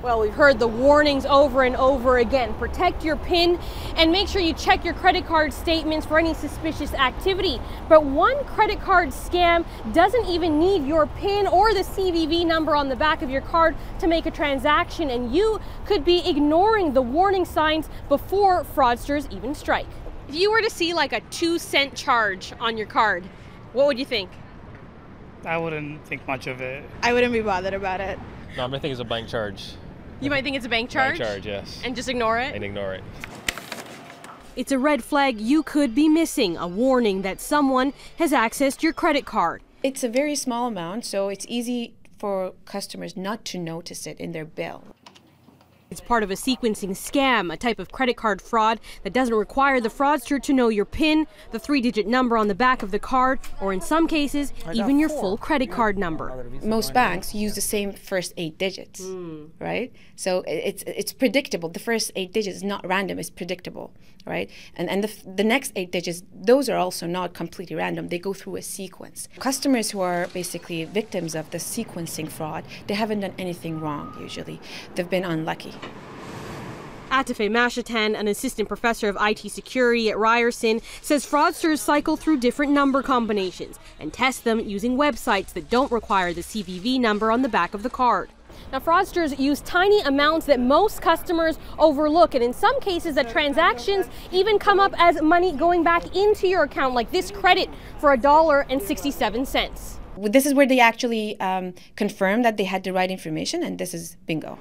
Well, we've heard the warnings over and over again. Protect your PIN and make sure you check your credit card statements for any suspicious activity. But one credit card scam doesn't even need your PIN or the CVV number on the back of your card to make a transaction, and you could be ignoring the warning signs before fraudsters even strike. If you were to see like a 2-cent charge on your card, what would you think? I wouldn't think much of it. I wouldn't be bothered about it. No, I might think it's a bank charge. You might think it's a bank charge? Bank charge, yes. And just ignore it? And ignore it. It's a red flag you could be missing, a warning that someone has accessed your credit card. It's a very small amount, so it's easy for customers not to notice it in their bill. It's part of a sequencing scam, a type of credit card fraud that doesn't require the fraudster to know your PIN, the 3-digit number on the back of the card, or in some cases, even your full credit card number. Most banks use the same first 8 digits, right? So it's predictable. The first 8 digits is not random, it's predictable, right? And the next 8 digits, those are also not completely random. They go through a sequence. Customers who are basically victims of the sequencing fraud, they haven't done anything wrong usually. They've been unlucky. Ginella Massa, an assistant professor of IT security at Ryerson, says fraudsters cycle through different number combinations and test them using websites that don't require the CVV number on the back of the card. Now, fraudsters use tiny amounts that most customers overlook, and in some cases, the transactions even come up as money going back into your account, like this credit for $1.67. This is where they actually confirm that they had the right information, and this is bingo.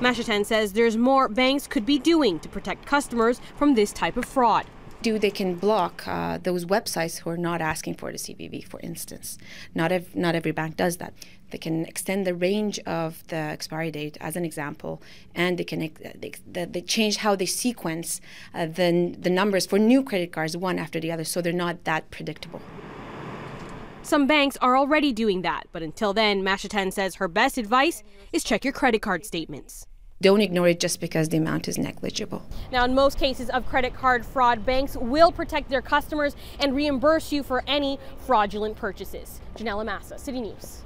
Massa says there's more banks could be doing to protect customers from this type of fraud. They can block those websites who are not asking for the CVV, for instance. Not every bank does that. They can extend the range of the expiry date, as an example, and they change how they sequence the numbers for new credit cards one after the other, so they're not that predictable. Some banks are already doing that, but until then, Massa says her best advice is check your credit card statements. Don't ignore it just because the amount is negligible. Now, in most cases of credit card fraud, banks will protect their customers and reimburse you for any fraudulent purchases. Ginella Massa, City News.